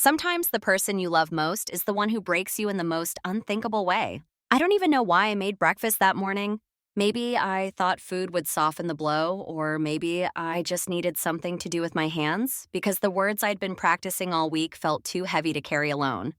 Sometimes the person you love most is the one who breaks you in the most unthinkable way. I don't even know why I made breakfast that morning. Maybe I thought food would soften the blow, or maybe I just needed something to do with my hands because the words I'd been practicing all week felt too heavy to carry alone.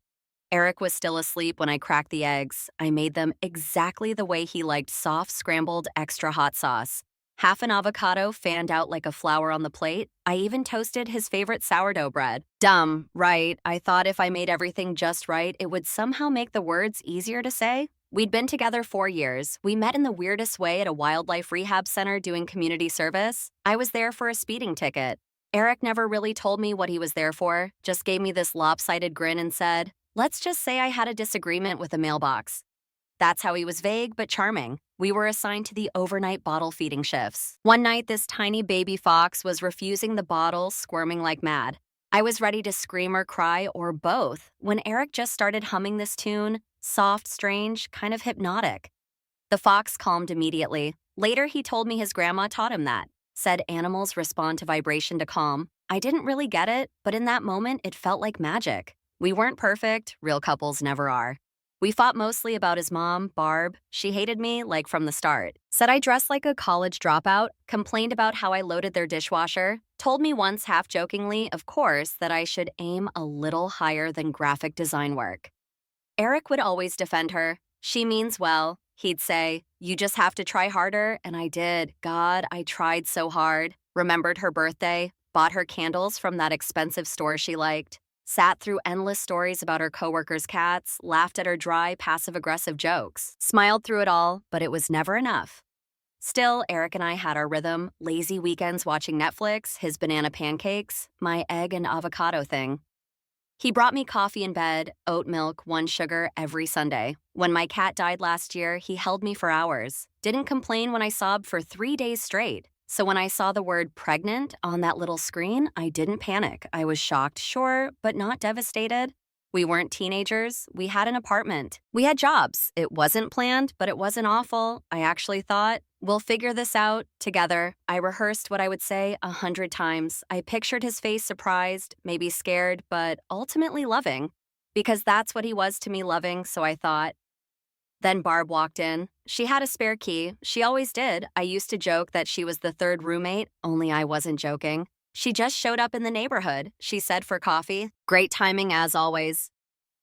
Eric was still asleep when I cracked the eggs. I made them exactly the way he liked, soft, scrambled, extra hot sauce. Half an avocado fanned out like a flower on the plate. I even toasted his favorite sourdough bread. Dumb, right? I thought if I made everything just right, it would somehow make the words easier to say. We'd been together 4 years. We met in the weirdest way at a wildlife rehab center doing community service. I was there for a speeding ticket. Eric never really told me what he was there for, just gave me this lopsided grin and said, "Let's just say I had a disagreement with the mailbox." That's how he was, vague but charming. We were assigned to the overnight bottle feeding shifts. One night, this tiny baby fox was refusing the bottle, squirming like mad. I was ready to scream or cry, or both, when Eric just started humming this tune, soft, strange, kind of hypnotic. The fox calmed immediately. Later, he told me his grandma taught him that, said animals respond to vibration to calm. I didn't really get it, but in that moment, it felt like magic. We weren't perfect, real couples never are. We fought mostly about his mom, Barb. She hated me, like from the start. Said I dressed like a college dropout, complained about how I loaded their dishwasher, told me once half-jokingly, of course, that I should aim a little higher than graphic design work. Eric would always defend her. She means well. He'd say, "You just have to try harder," and I did. God, I tried so hard. Remembered her birthday, bought her candles from that expensive store she liked. Sat through endless stories about her coworkers' cats, laughed at her dry, passive-aggressive jokes, smiled through it all, but it was never enough. Still, Eric and I had our rhythm, lazy weekends watching Netflix, his banana pancakes, my egg and avocado thing. He brought me coffee in bed, oat milk, 1 sugar every Sunday. When my cat died last year, he held me for hours. Didn't complain when I sobbed for 3 days straight. So when I saw the word pregnant on that little screen, I didn't panic. I was shocked, sure, but not devastated. We weren't teenagers. We had an apartment. We had jobs. It wasn't planned, but it wasn't awful. I actually thought, we'll figure this out together. I rehearsed what I would say 100 times. I pictured his face surprised, maybe scared, but ultimately loving. Because that's what he was to me, loving, so I thought. Then Barb walked in. She had a spare key. She always did. I used to joke that she was the third roommate, only I wasn't joking. She just showed up in the neighborhood, she said, for coffee. Great timing as always.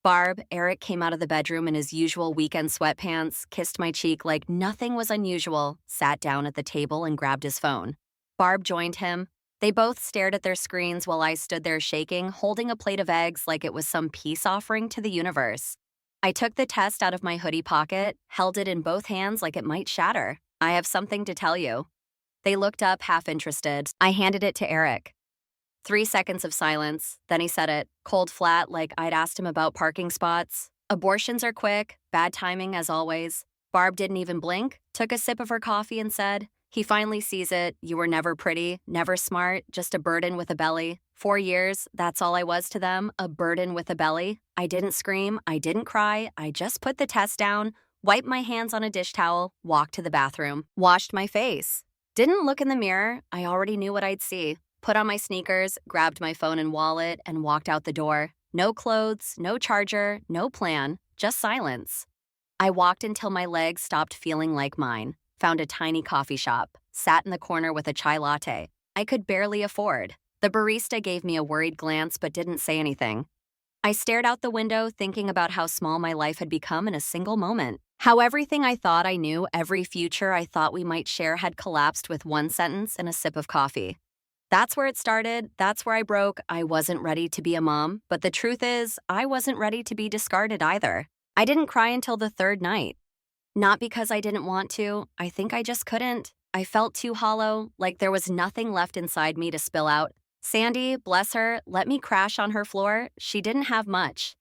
Barb, Eric came out of the bedroom in his usual weekend sweatpants, kissed my cheek like nothing was unusual, sat down at the table and grabbed his phone. Barb joined him. They both stared at their screens while I stood there shaking, holding a plate of eggs like it was some peace offering to the universe. I took the test out of my hoodie pocket, held it in both hands like it might shatter. "I have something to tell you." They looked up, half interested. I handed it to Eric. 3 seconds of silence. Then he said it, cold flat, like I'd asked him about parking spots. "Abortions are quick, bad timing as always." Barb didn't even blink, took a sip of her coffee and said, "He finally sees it. You were never pretty, never smart, just a burden with a belly. 4 years, that's all I was to them, a burden with a belly." I didn't scream, I didn't cry, I just put the test down, wiped my hands on a dish towel, walked to the bathroom, washed my face. Didn't look in the mirror, I already knew what I'd see. Put on my sneakers, grabbed my phone and wallet, and walked out the door. No clothes, no charger, no plan, just silence. I walked until my legs stopped feeling like mine, found a tiny coffee shop, sat in the corner with a chai latte I could barely afford. The barista gave me a worried glance but didn't say anything. I stared out the window thinking about how small my life had become in a single moment. How everything I thought I knew, every future I thought we might share had collapsed with one sentence and a sip of coffee. That's where it started. That's where I broke. I wasn't ready to be a mom, but the truth is, I wasn't ready to be discarded either. I didn't cry until the third night. Not because I didn't want to. I think I just couldn't. I felt too hollow, like there was nothing left inside me to spill out. Sandy, bless her, let me crash on her floor. She didn't have much.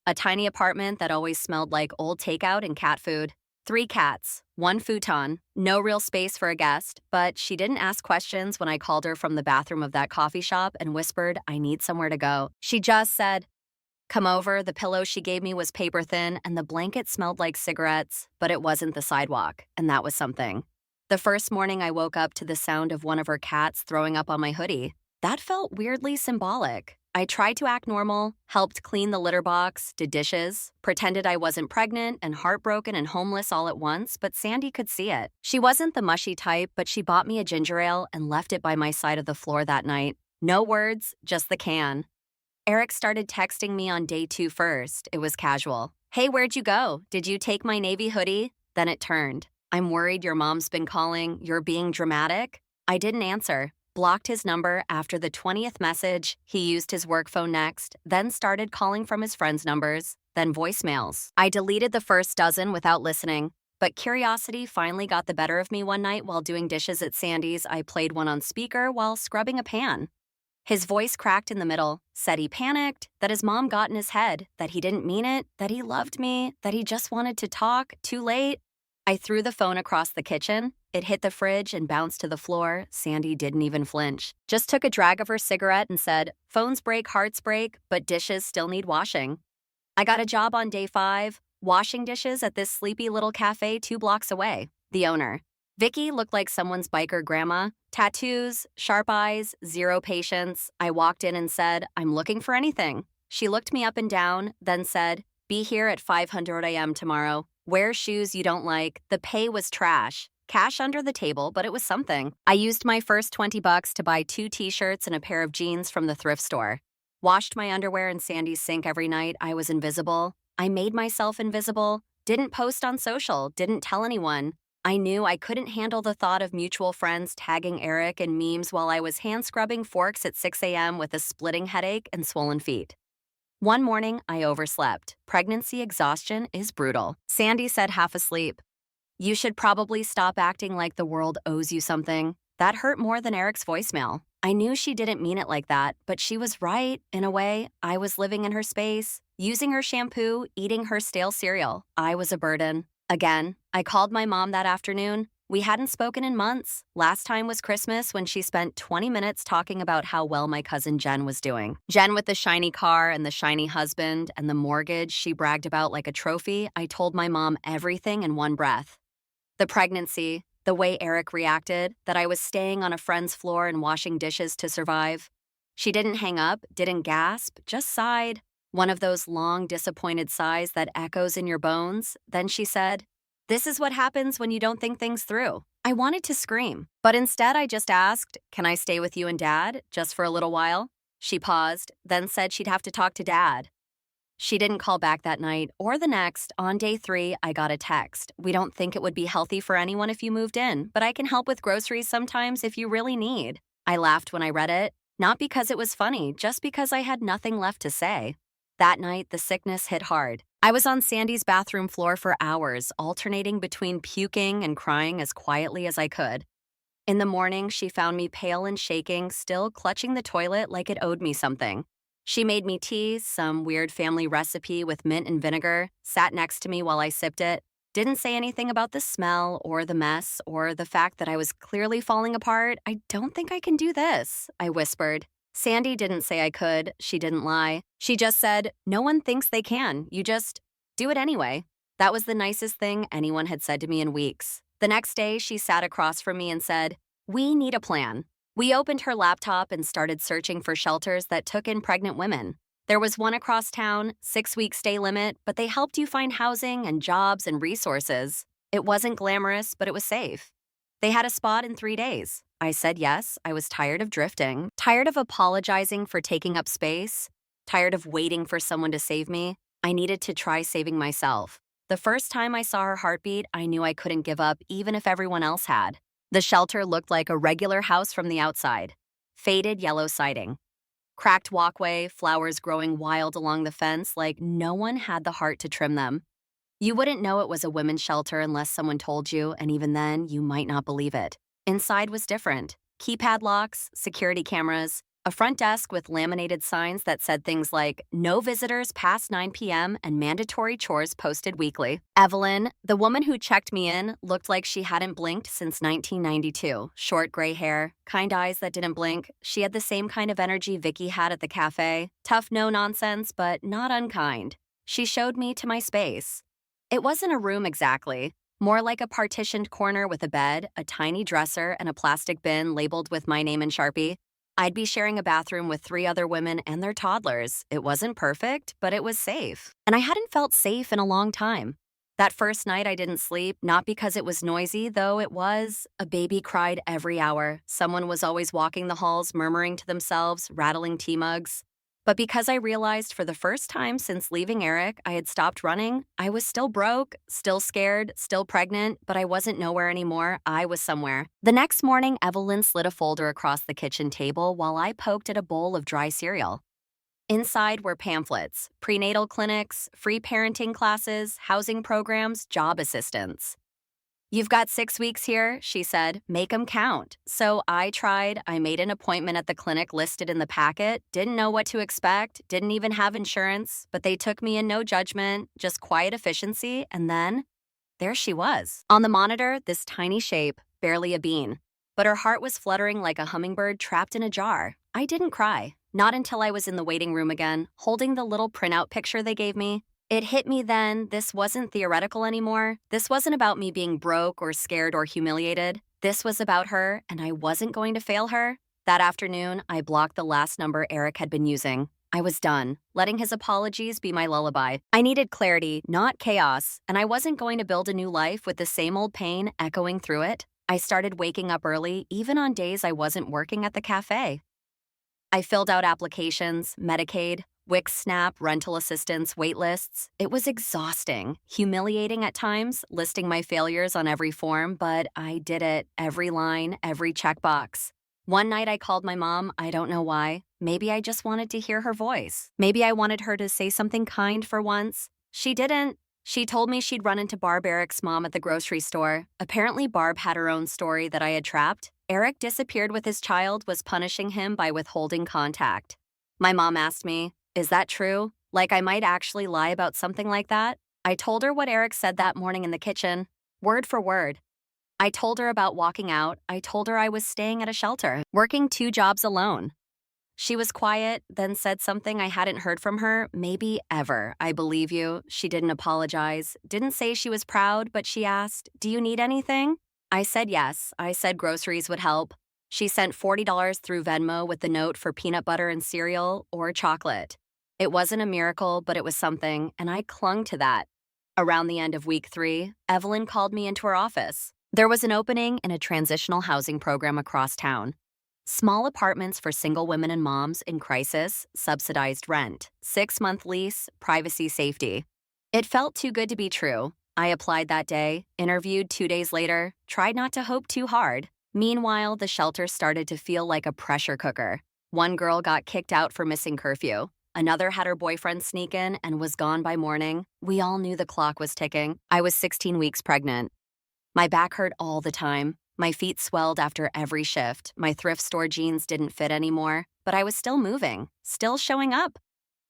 A tiny apartment that always smelled like old takeout and cat food. 3 cats, 1 futon, no real space for a guest, but she didn't ask questions when I called her from the bathroom of that coffee shop and whispered, "I need somewhere to go." She just said, "Come over." The pillow she gave me was paper thin and the blanket smelled like cigarettes, but it wasn't the sidewalk, and that was something. The first morning I woke up to the sound of one of her cats throwing up on my hoodie. That felt weirdly symbolic. I tried to act normal, helped clean the litter box, did dishes, pretended I wasn't pregnant and heartbroken and homeless all at once, but Sandy could see it. She wasn't the mushy type, but she bought me a ginger ale and left it by my side of the floor that night. No words, just the can. Eric started texting me on day 2 first. It was casual. Hey, where'd you go? Did you take my navy hoodie? Then it turned. I'm worried your mom's been calling. You're being dramatic. I didn't answer. Blocked his number after the 20th message. He used his work phone next, then started calling from his friends' numbers, then voicemails. I deleted the first dozen without listening. But curiosity finally got the better of me one night while doing dishes at Sandy's. I played one on speaker while scrubbing a pan. His voice cracked in the middle, said he panicked, that his mom got in his head, that he didn't mean it, that he loved me, that he just wanted to talk, too late. I threw the phone across the kitchen. It hit the fridge and bounced to the floor. Sandy didn't even flinch. Just took a drag of her cigarette and said, phones break, hearts break, but dishes still need washing. I got a job on day 5, washing dishes at this sleepy little cafe 2 blocks away. The owner, Vicky, looked like someone's biker grandma. Tattoos, sharp eyes, zero patience. I walked in and said, I'm looking for anything. She looked me up and down, then said, be here at 500 a.m. tomorrow. Wear shoes you don't like. The pay was trash. Cash under the table, but it was something. I used my first $20 to buy 2 t-shirts and a pair of jeans from the thrift store. Washed my underwear in Sandy's sink every night. I was invisible. I made myself invisible. Didn't post on social. Didn't tell anyone. I knew I couldn't handle the thought of mutual friends tagging Eric in memes while I was hand-scrubbing forks at 6 a.m. with a splitting headache and swollen feet. One morning, I overslept. Pregnancy exhaustion is brutal. Sandy said half asleep, you should probably stop acting like the world owes you something. That hurt more than Eric's voicemail. I knew she didn't mean it like that, but she was right. In a way, I was living in her space, using her shampoo, eating her stale cereal. I was a burden. Again, I called my mom that afternoon. We hadn't spoken in months. Last time was Christmas when she spent 20 minutes talking about how well my cousin Jen was doing. Jen with the shiny car and the shiny husband and the mortgage she bragged about like a trophy. I told my mom everything in one breath. The pregnancy, the way Eric reacted, that I was staying on a friend's floor and washing dishes to survive. She didn't hang up, didn't gasp, just sighed. One of those long, disappointed sighs that echoes in your bones. Then she said, this is what happens when you don't think things through. I wanted to scream, but instead I just asked, can I stay with you and Dad, just for a little while? She paused, then said she'd have to talk to Dad. She didn't call back that night or the next. On day 3, I got a text. We don't think it would be healthy for anyone if you moved in, but I can help with groceries sometimes if you really need. I laughed when I read it, not because it was funny, just because I had nothing left to say. That night, the sickness hit hard. I was on Sandy's bathroom floor for hours, alternating between puking and crying as quietly as I could. In the morning, she found me pale and shaking, still clutching the toilet like it owed me something. She made me tea, some weird family recipe with mint and vinegar, sat next to me while I sipped it, didn't say anything about the smell or the mess or the fact that I was clearly falling apart. I don't think I can do this, I whispered. Sandy didn't say I could. She didn't lie. She just said, no one thinks they can. You just do it anyway. That was the nicest thing anyone had said to me in weeks. The next day, she sat across from me and said, we need a plan. We opened her laptop and started searching for shelters that took in pregnant women. There was one across town, 6-week stay limit, but they helped you find housing and jobs and resources. It wasn't glamorous, but it was safe. They had a spot in 3 days. I said yes. I was tired of drifting, tired of apologizing for taking up space, tired of waiting for someone to save me. I needed to try saving myself. The first time I saw her heartbeat, I knew I couldn't give up even if everyone else had. The shelter looked like a regular house from the outside. Faded yellow siding. Cracked walkway, flowers growing wild along the fence like no one had the heart to trim them. You wouldn't know it was a women's shelter unless someone told you, and even then, you might not believe it. Inside was different. Keypad locks, security cameras, a front desk with laminated signs that said things like, no visitors past 9 p.m. and mandatory chores posted weekly. Evelyn, the woman who checked me in, looked like she hadn't blinked since 1992. Short gray hair, kind eyes that didn't blink. She had the same kind of energy Vicky had at the cafe. Tough no-nonsense, but not unkind. She showed me to my space. It wasn't a room exactly. More like a partitioned corner with a bed, a tiny dresser, and a plastic bin labeled with my name in Sharpie. I'd be sharing a bathroom with three other women and their toddlers. It wasn't perfect, but it was safe. And I hadn't felt safe in a long time. That first night, I didn't sleep, not because it was noisy, though it was. A baby cried every hour. Someone was always walking the halls, murmuring to themselves, rattling tea mugs. But because I realized for the first time since leaving Eric, I had stopped running, I was still broke, still scared, still pregnant, but I wasn't nowhere anymore. I was somewhere. The next morning, Evelyn slid a folder across the kitchen table while I poked at a bowl of dry cereal. Inside were pamphlets, prenatal clinics, free parenting classes, housing programs, job assistance. "You've got 6 weeks here," she said. "Make 'em count." So I tried. I made an appointment at the clinic listed in the packet, didn't know what to expect, didn't even have insurance, but they took me in no judgment, just quiet efficiency, and then there she was. On the monitor, this tiny shape, barely a bean. But her heart was fluttering like a hummingbird trapped in a jar. I didn't cry. Not until I was in the waiting room again, holding the little printout picture they gave me. It hit me then, this wasn't theoretical anymore. This wasn't about me being broke or scared or humiliated. This was about her, and I wasn't going to fail her. That afternoon, I blocked the last number Eric had been using. I was done, letting his apologies be my lullaby. I needed clarity, not chaos, and I wasn't going to build a new life with the same old pain echoing through it. I started waking up early, even on days I wasn't working at the cafe. I filled out applications, Medicaid, Wix Snap, rental assistance, wait lists. It was exhausting, humiliating at times, listing my failures on every form, but I did it, every line, every checkbox. One night I called my mom, I don't know why. Maybe I just wanted to hear her voice. Maybe I wanted her to say something kind for once. She didn't. She told me she'd run into Barb, Eric's mom, at the grocery store. Apparently Barb had her own story that I had trapped. Eric disappeared with his child, was punishing him by withholding contact. My mom asked me, "Is that true? Like I might actually lie about something like that?" I told her what Eric said that morning in the kitchen, word for word. I told her about walking out. I told her I was staying at a shelter, working 2 jobs alone. She was quiet, then said something I hadn't heard from her, maybe ever. "I believe you." She didn't apologize, didn't say she was proud, but she asked, "Do you need anything?" I said yes. I said groceries would help. She sent $40 through Venmo with the note for peanut butter and cereal or chocolate. It wasn't a miracle, but it was something, and I clung to that. Around the end of week 3, Evelyn called me into her office. There was an opening in a transitional housing program across town. Small apartments for single women and moms in crisis, subsidized rent, 6-month lease, privacy safety. It felt too good to be true. I applied that day, interviewed 2 days later, tried not to hope too hard. Meanwhile, the shelter started to feel like a pressure cooker. One girl got kicked out for missing curfew. Another had her boyfriend sneak in and was gone by morning. We all knew the clock was ticking. I was 16 weeks pregnant. My back hurt all the time. My feet swelled after every shift. My thrift store jeans didn't fit anymore, but I was still moving, still showing up.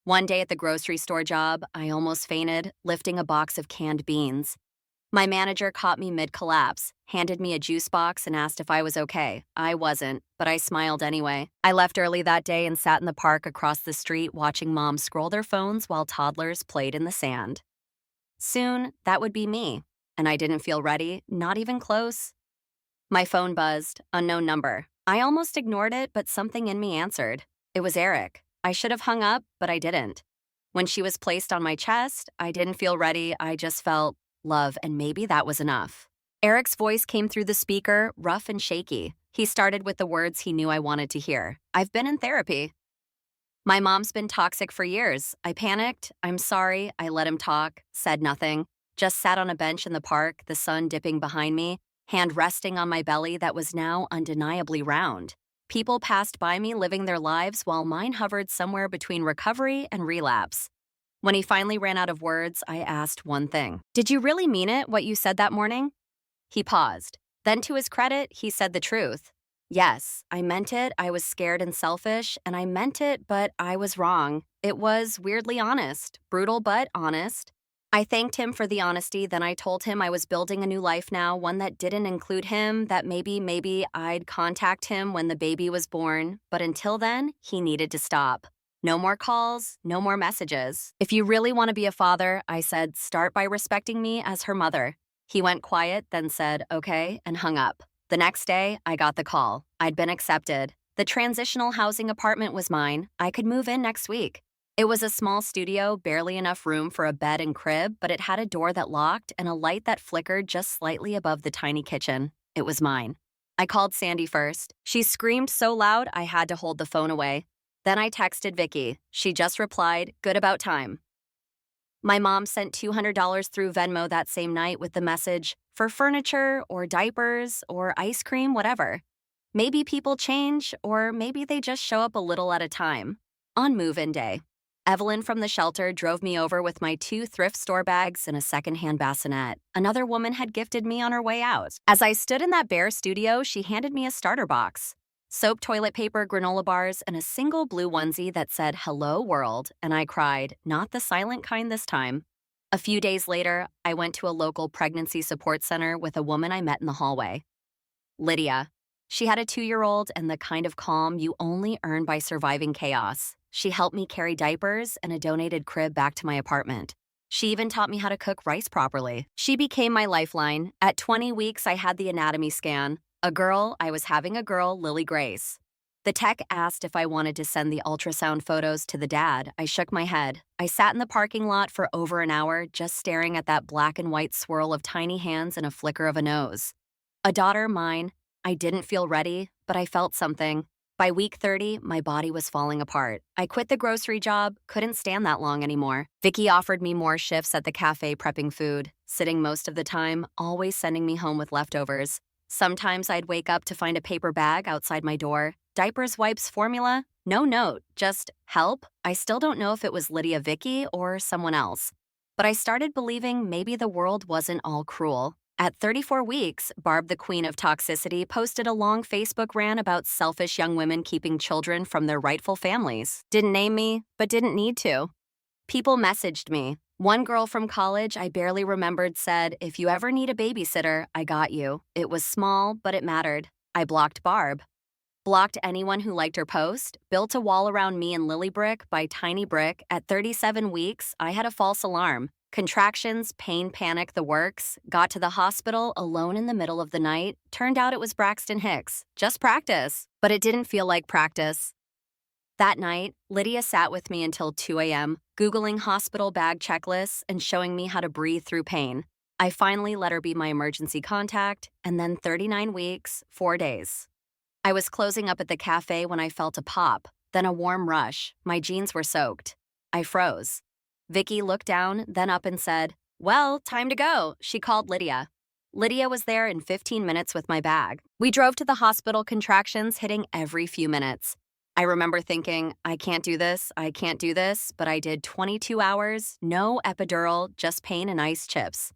One day at the grocery store job, I almost fainted, lifting a box of canned beans. My manager caught me mid-collapse, handed me a juice box and asked if I was okay. I wasn't, but I smiled anyway. I left early that day and sat in the park across the street watching moms scroll their phones while toddlers played in the sand. Soon, that would be me, and I didn't feel ready, not even close. My phone buzzed, unknown number. I almost ignored it, but something in me answered. It was Eric. I should have hung up, but I didn't. When she was placed on my chest, I didn't feel ready. I just felt love, and maybe that was enough. Eric's voice came through the speaker, rough and shaky. He started with the words he knew I wanted to hear. "I've been in therapy." "My mom's been toxic for years." I panicked. "I'm sorry." I let him talk, said nothing. Just sat on a bench in the park, the sun dipping behind me, hand resting on my belly that was now undeniably round. People passed by me living their lives while mine hovered somewhere between recovery and relapse. When he finally ran out of words, I asked one thing. "Did you really mean it, what you said that morning?" He paused. Then, to his credit, he said the truth. "Yes, I meant it. I was scared and selfish, and I meant it, but I was wrong." It was weirdly honest, brutal but honest. I thanked him for the honesty, then I told him I was building a new life now, one that didn't include him, that maybe I'd contact him when the baby was born, but until then, he needed to stop. No more calls, no more messages. "If you really want to be a father," I said, "start by respecting me as her mother." He went quiet, then said, "Okay," and hung up. The next day, I got the call. I'd been accepted. The transitional housing apartment was mine. I could move in next week. It was a small studio, barely enough room for a bed and crib, but it had a door that locked and a light that flickered just slightly above the tiny kitchen. It was mine. I called Sandy first. She screamed so loud I had to hold the phone away. Then I texted Vicky. She just replied, "Good about time." My mom sent $200 through Venmo that same night with the message, "For furniture or diapers or ice cream, whatever." Maybe people change, or maybe they just show up a little at a time. On move-in day, Evelyn from the shelter drove me over with my 2 thrift store bags and a secondhand bassinet another woman had gifted me on her way out. As I stood in that bare studio, she handed me a starter box. Soap, toilet paper, granola bars, and a single blue onesie that said, "Hello, world," and I cried, not the silent kind this time. A few days later, I went to a local pregnancy support center with a woman I met in the hallway. Lydia. She had a 2-year-old and the kind of calm you only earn by surviving chaos. She helped me carry diapers and a donated crib back to my apartment. She even taught me how to cook rice properly. She became my lifeline. At 20 weeks, I had the anatomy scan. I was having a girl, Lily Grace. The tech asked if I wanted to send the ultrasound photos to the dad. I shook my head. I sat in the parking lot for over an hour, just staring at that black and white swirl of tiny hands and a flicker of a nose. A daughter, mine. I didn't feel ready, but I felt something. By week 30, my body was falling apart. I quit the grocery job, couldn't stand that long anymore. Vicky offered me more shifts at the cafe prepping food, sitting most of the time, always sending me home with leftovers. Sometimes I'd wake up to find a paper bag outside my door. Diapers, wipes, formula? No note, just help. I still don't know if it was Lydia Vicky or someone else. But I started believing maybe the world wasn't all cruel. At 34 weeks, Barb, the queen of toxicity, posted a long Facebook rant about selfish young women keeping children from their rightful families. Didn't name me, but didn't need to. People messaged me. One girl from college I barely remembered said, "If you ever need a babysitter, I got you." It was small, but it mattered. I blocked Barb. Blocked anyone who liked her post, built a wall around me and Lily brick by tiny brick. At 37 weeks, I had a false alarm. Contractions, pain, panic, the works. Got to the hospital alone in the middle of the night. Turned out it was Braxton Hicks. Just practice. But it didn't feel like practice. That night, Lydia sat with me until 2 a.m., Googling hospital bag checklists and showing me how to breathe through pain. I finally let her be my emergency contact, and then 39 weeks, 4 days. I was closing up at the cafe when I felt a pop, then a warm rush. My jeans were soaked. I froze. Vicky looked down, then up and said, "Well, time to go." She called Lydia. Lydia was there in 15 minutes with my bag. We drove to the hospital, contractions hitting every few minutes. I remember thinking, I can't do this, but I did 22 hours, no epidural, just pain and ice chips.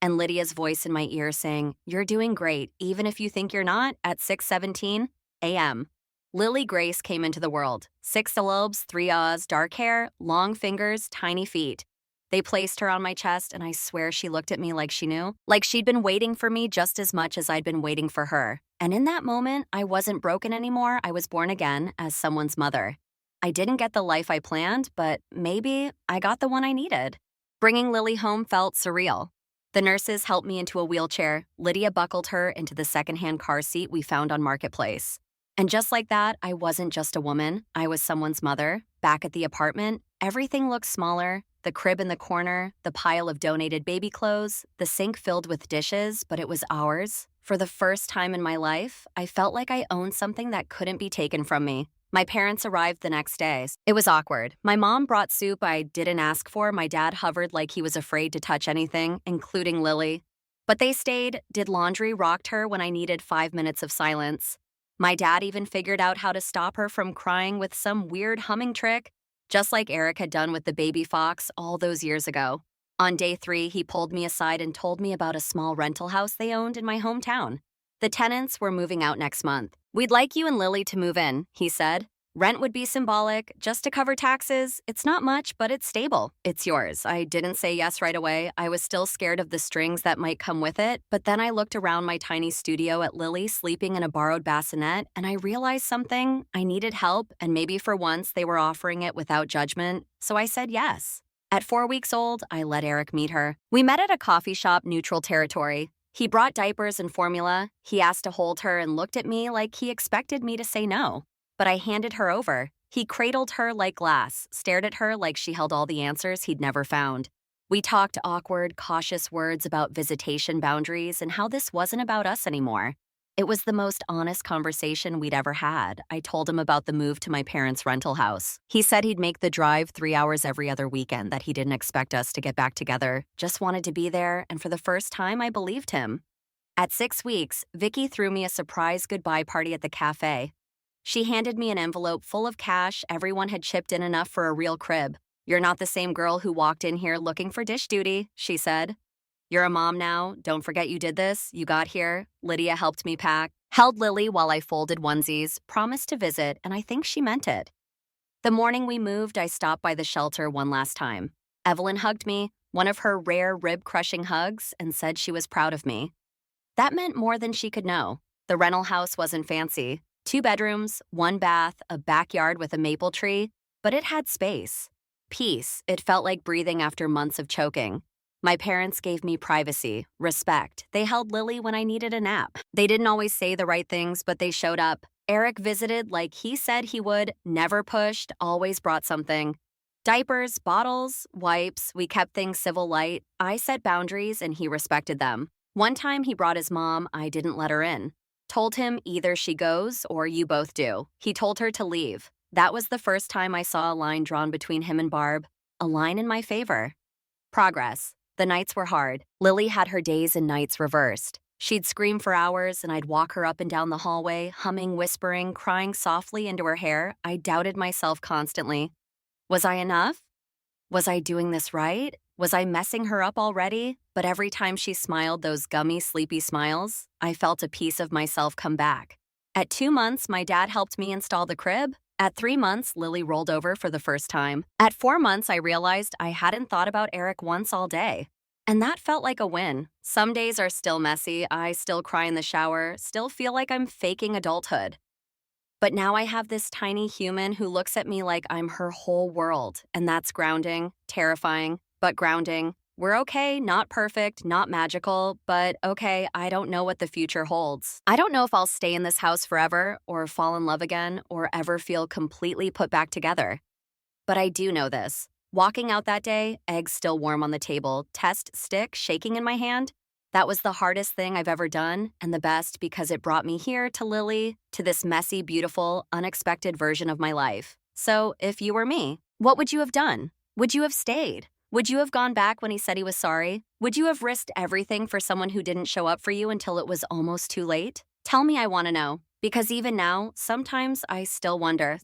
And Lydia's voice in my ear saying, "You're doing great, even if you think you're not," at 6:17 a.m. Lily Grace came into the world. 6 lobes, 3 O's, dark hair, long fingers, tiny feet. They placed her on my chest, and I swear she looked at me like she knew, like she'd been waiting for me just as much as I'd been waiting for her. And in that moment, I wasn't broken anymore. I was born again as someone's mother. I didn't get the life I planned, but maybe I got the one I needed. Bringing Lily home felt surreal. The nurses helped me into a wheelchair. Lydia buckled her into the secondhand car seat we found on Marketplace. And just like that, I wasn't just a woman. I was someone's mother. Back at the apartment, everything looked smaller. The crib in the corner, the pile of donated baby clothes, the sink filled with dishes, but it was ours. For the first time in my life, I felt like I owned something that couldn't be taken from me. My parents arrived the next day. It was awkward. My mom brought soup I didn't ask for. My dad hovered like he was afraid to touch anything, including Lily. But they stayed, did laundry, rocked her when I needed 5 minutes of silence. My dad even figured out how to stop her from crying with some weird humming trick, just like Eric had done with the baby fox all those years ago. On day 3, he pulled me aside and told me about a small rental house they owned in my hometown. The tenants were moving out next month. "We'd like you and Lily to move in," he said. "Rent would be symbolic, just to cover taxes. It's not much, but it's stable. It's yours." I didn't say yes right away. I was still scared of the strings that might come with it, but then I looked around my tiny studio at Lily sleeping in a borrowed bassinet, and I realized something. I needed help, and maybe for once they were offering it without judgment, so I said yes. At 4 weeks old, I let Eric meet her. We met at a coffee shop, neutral territory. He brought diapers and formula. He asked to hold her and looked at me like he expected me to say no. but I handed her over. He cradled her like glass, stared at her like she held all the answers he'd never found. We talked awkward, cautious words about visitation boundaries and how this wasn't about us anymore. It was the most honest conversation we'd ever had. I told him about the move to my parents' rental house. He said he'd make the drive 3 hours every other weekend, that he didn't expect us to get back together, just wanted to be there, and for the first time, I believed him. At 6 weeks, Vicky threw me a surprise goodbye party at the cafe. She handed me an envelope full of cash. Everyone had chipped in enough for a real crib. "You're not the same girl who walked in here looking for dish duty," she said. "You're a mom now. Don't forget you did this. You got here." Lydia helped me pack, held Lily while I folded onesies, promised to visit, and I think she meant it. The morning we moved, I stopped by the shelter one last time. Evelyn hugged me, one of her rare rib-crushing hugs, and said she was proud of me. That meant more than she could know. The rental house wasn't fancy. 2 bedrooms, 1 bath, a backyard with a maple tree, but it had space. Peace. It felt like breathing after months of choking. My parents gave me privacy, respect. They held Lily when I needed a nap. They didn't always say the right things, but they showed up. Eric visited like he said he would, never pushed, always brought something. Diapers, bottles, wipes, we kept things civil light. I set boundaries and he respected them. One time he brought his mom, I didn't let her in. Told him either she goes or you both do. He told her to leave. That was the first time I saw a line drawn between him and Barb, a line in my favor. Progress. The nights were hard. Lily had her days and nights reversed. She'd scream for hours, and I'd walk her up and down the hallway, humming, whispering, crying softly into her hair. I doubted myself constantly. Was I enough? Was I doing this right? Was I messing her up already? But every time she smiled those gummy, sleepy smiles, I felt a piece of myself come back. At 2 months, my dad helped me install the crib. At 3 months, Lily rolled over for the first time. At 4 months, I realized I hadn't thought about Eric once all day. And that felt like a win. Some days are still messy. I still cry in the shower, still feel like I'm faking adulthood. But now I have this tiny human who looks at me like I'm her whole world. And that's grounding, terrifying, but grounding. We're okay, not perfect, not magical, but okay, I don't know what the future holds. I don't know if I'll stay in this house forever, or fall in love again, or ever feel completely put back together. But I do know this. Walking out that day, eggs still warm on the table, test stick shaking in my hand. That was the hardest thing I've ever done, and the best because it brought me here to Lily, to this messy, beautiful, unexpected version of my life. So, if you were me, what would you have done? Would you have stayed? Would you have gone back when he said he was sorry? Would you have risked everything for someone who didn't show up for you until it was almost too late? Tell me, I want to know. Because even now, sometimes I still wonder.